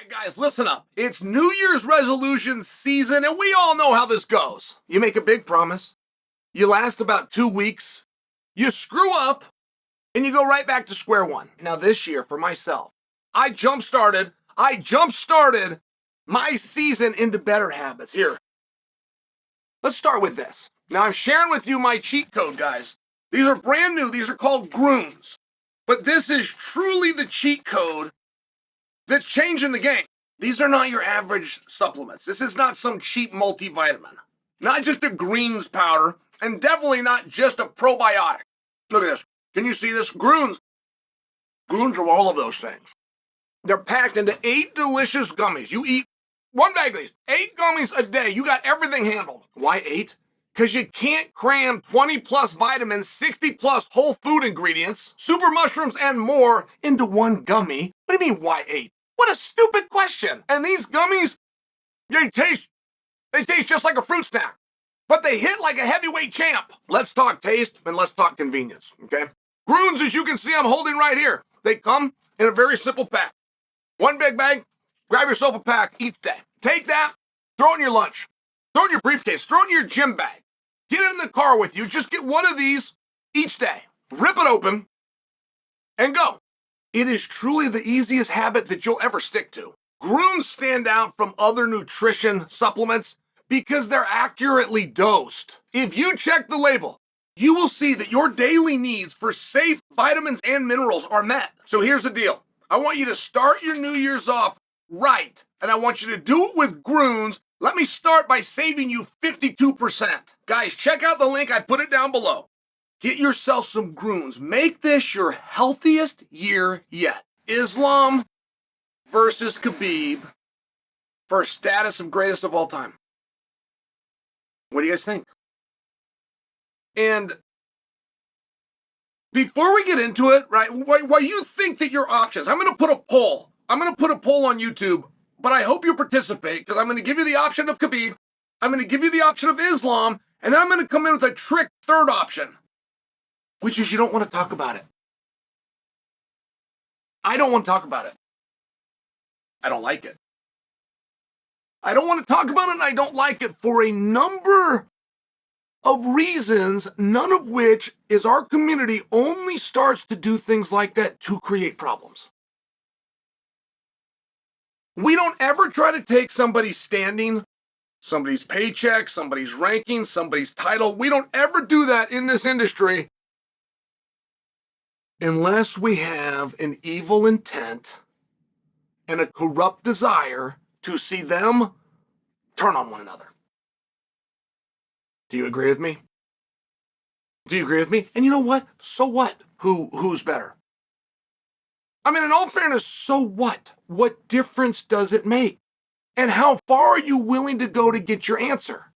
right, guys, listen up. It's New Year's resolution season, and we all know how this goes. You make a big promise, you last about 2 weeks, you screw up, and you go right back to square one. Now, this year, for myself, I jump-started my season into better habits. Here, let's start with this. Now, I'm sharing with you my cheat code, guys. These are brand new. These are called Grooms. But this is truly the cheat code that's changing the game. These are not your average supplements. This is not some cheap multivitamin. Not just a greens powder, and definitely not just a probiotic. Look at this. Can you see this? Grooms. Grooms are all of those things. They're packed into 8 delicious gummies. You eat 1 bag of these. 8 gummies a day. You got everything handled. Why 8? Because you can't cram 20 plus vitamins, 60 plus whole food ingredients, super mushrooms, and more into 1 gummy. What do you mean, why 8? What a stupid question. And these gummies, they taste just like a fruit snack, but they hit like a heavyweight champ. Let's talk taste and let's talk convenience, okay? Grooms, as you can see, I'm holding right here. They come in a very simple pack. 1 big bag, grab yourself a pack each day. Take that, throw it in your lunch, throw it in your briefcase, throw it in your gym bag. Get it in the car with you. Just get 1 of these each day. Rip it open and go. It is truly the easiest habit that you'll ever stick to. Grooms stand out from other nutrition supplements because they're accurately dosed. If you check the label, you will see that your daily needs for safe vitamins and minerals are met. So here's the deal. I want you to start your New Year's off right, and I want you to do it with Grooms. Let me start by saving you 52%. Guys, check out the link. I put it down below. Get yourself some Grooms. Make this your healthiest year yet. Islam versus Khabib for status of greatest of all time. What do you guys think? And before we get into it, right, while you think that your options, I'm going to put a poll. I'm going to put a poll on YouTube, but I hope you participate because I'm going to give you the option of Khabib. I'm going to give you the option of Islam, and then I'm going to come in with a trick third option, which is you don't want to talk about it. I don't want to talk about it. I don't like it. I don't want to talk about it, and I don't like it for a number of reasons, none of which is our community only starts to do things like that to create problems. We don't ever try to take somebody's standing, somebody's paycheck, somebody's ranking, somebody's title. We don't ever do that in this industry unless we have an evil intent and a corrupt desire to see them turn on one another. Do you agree with me? Do you agree with me? And you know what? So what? Who's better? I mean, in all fairness, so what? What difference does it make? And how far are you willing to go to get your answer?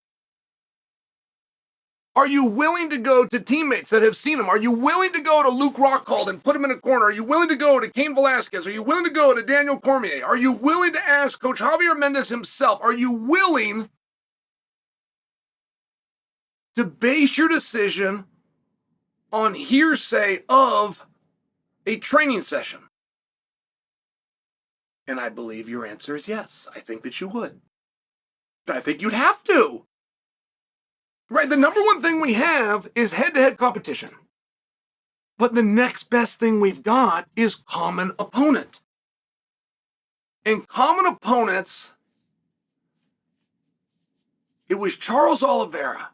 Are you willing to go to teammates that have seen him? Are you willing to go to Luke Rockhold and put him in a corner? Are you willing to go to Cain Velasquez? Are you willing to go to Daniel Cormier? Are you willing to ask Coach Javier Mendez himself? Are you willing to base your decision on hearsay of a training session? And I believe your answer is yes. I think that you would. I think you'd have to. Right, the number one thing we have is head-to-head competition. But the next best thing we've got is common opponent. And common opponents, it was Charles Oliveira.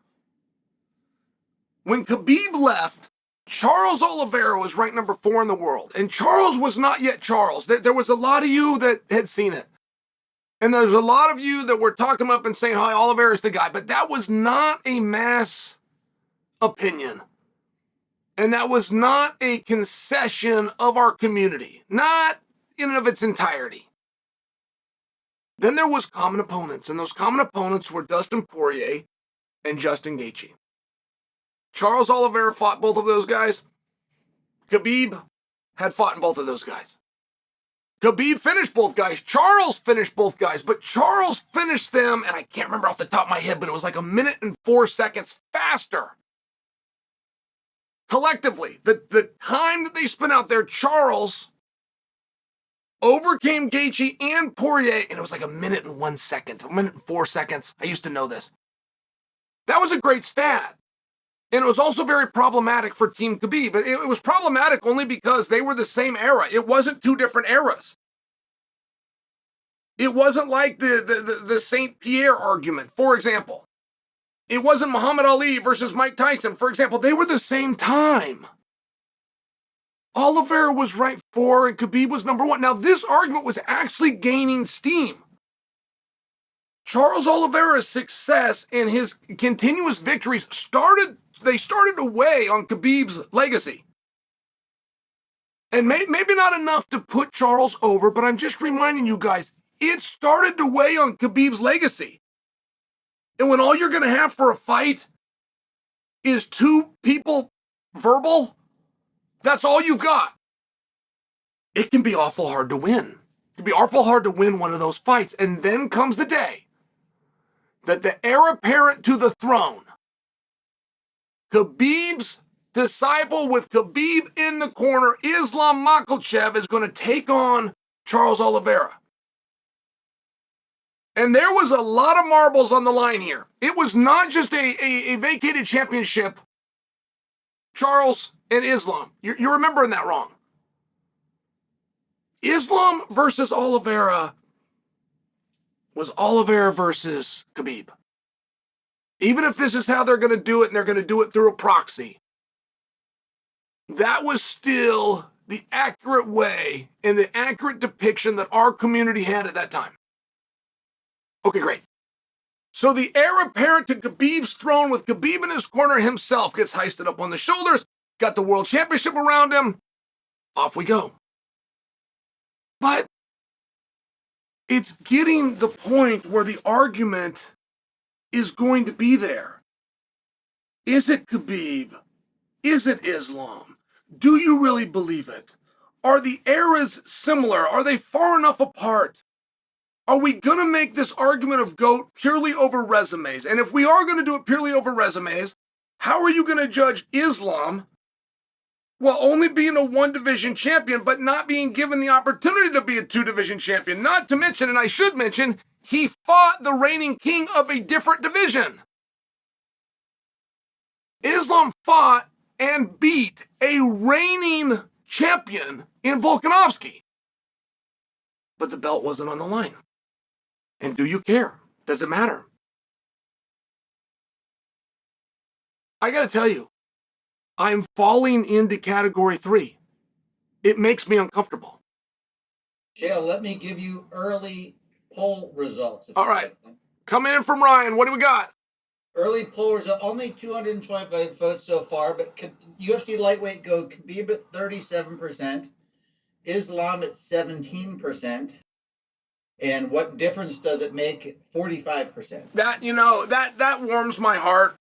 When Khabib left, Charles Oliveira was ranked number 4 in the world. And Charles was not yet Charles. There was a lot of you that had seen it. And there's a lot of you that were talking him up and saying, hi, Oliveira's the guy. But that was not a mass opinion. And that was not a concession of our community. Not in and of its entirety. Then there was common opponents. And those common opponents were Dustin Poirier and Justin Gaethje. Charles Oliveira fought both of those guys. Khabib had fought in both of those guys. Khabib finished both guys. Charles finished both guys, but Charles finished them, and I can't remember off the top of my head, but it was like 1 minute and 4 seconds faster. Collectively, the time that they spent out there, Charles overcame Gaethje and Poirier, and it was like 1 minute and 4 seconds. I used to know this. That was a great stat. And it was also very problematic for Team Khabib. But it was problematic only because they were the same era. It wasn't two different eras. It wasn't like the St. Pierre argument, for example. It wasn't Muhammad Ali versus Mike Tyson, for example. They were the same time. Oliveira was ranked 4 and Khabib was number 1. Now, this argument was actually gaining steam. Charles Oliveira's success and his continuous victories started to weigh on Khabib's legacy. And maybe not enough to put Charles over, but I'm just reminding you guys, it started to weigh on Khabib's legacy. And when all you're going to have for a fight is two people verbal, that's all you've got. It can be awful hard to win. It can be awful hard to win one of those fights. And then comes the day that the heir apparent to the throne, Khabib's disciple with Khabib in the corner, Islam Makhachev, is going to take on Charles Oliveira. And there was a lot of marbles on the line here. It was not just a vacated championship, Charles and Islam. You're remembering that wrong. Islam versus Oliveira was Oliveira versus Khabib. Even if this is how they're going to do it, and they're going to do it through a proxy, that was still the accurate way and the accurate depiction that our community had at that time. Okay, great. So the heir apparent to Khabib's throne, with Khabib in his corner himself, gets heisted up on the shoulders, got the world championship around him. Off we go. But it's getting the point where the argument is going to be there. Is it Khabib? Is it Islam? Do you really believe it? Are the eras similar? Are they far enough apart? Are we going to make this argument of GOAT purely over resumes? And if we are going to do it purely over resumes, how are you going to judge Islam while only being a one-division champion, but not being given the opportunity to be a two-division champion? Not to mention, and I should mention, he fought the reigning king of a different division. Islam fought and beat a reigning champion in Volkanovski. But the belt wasn't on the line. And do you care? Does it matter? I got to tell you, I'm falling into category 3. It makes me uncomfortable. Chael, let me give you early poll results. All right. Coming in from Ryan. What do we got? Early poll result, only 225 votes so far, but UFC lightweight go Khabib at 37%, Islam at 17%. And what difference does it make? 45%. That warms my heart.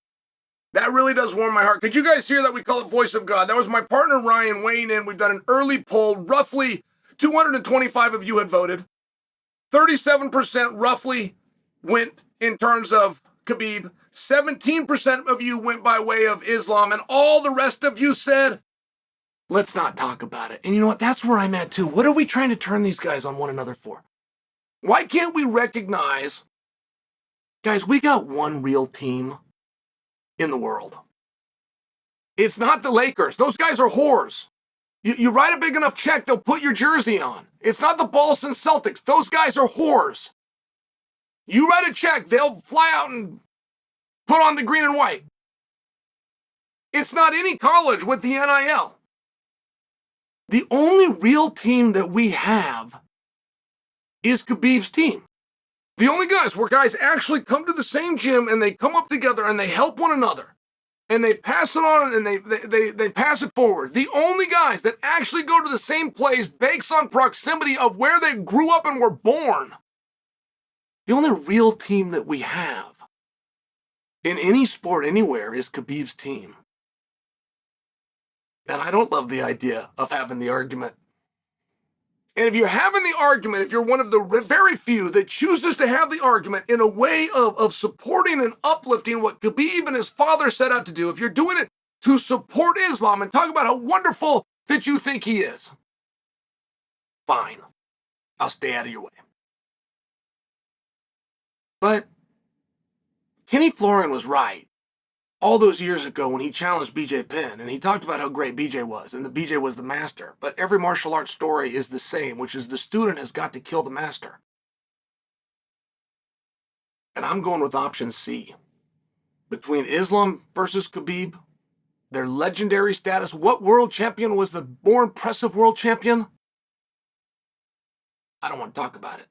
That really does warm my heart. Could you guys hear that? We call it Voice of God. That was my partner Ryan weighing in. We've done an early poll. Roughly 225 of you had voted. 37% roughly went in terms of Khabib. 17% of you went by way of Islam. And all the rest of you said, let's not talk about it. And you know what? That's where I'm at too. What are we trying to turn these guys on one another for? Why can't we recognize, guys, we got one real team in the world. It's not the Lakers. Those guys are whores. You write a big enough check, they'll put your jersey on. It's not the Boston Celtics. Those guys are whores. You write a check, they'll fly out and put on the green and white. It's not any college with the NIL. The only real team that we have is Khabib's team. The only guys where guys actually come to the same gym and they come up together and they help one another and they pass it on and they pass it forward. The only guys that actually go to the same place based on proximity of where they grew up and were born. The only real team that we have in any sport anywhere is Khabib's team. And I don't love the idea of having the argument. And if you're having the argument, if you're one of the very few that chooses to have the argument in a way of supporting and uplifting what Khabib and his father set out to do, if you're doing it to support Islam and talk about how wonderful that you think he is, fine. I'll stay out of your way. But Kenny Florian was right all those years ago when he challenged BJ Penn, and he talked about how great BJ was, and that BJ was the master. But every martial arts story is the same, which is the student has got to kill the master. And I'm going with option C. Between Islam versus Khabib, their legendary status, what world champion was the more impressive world champion? I don't want to talk about it.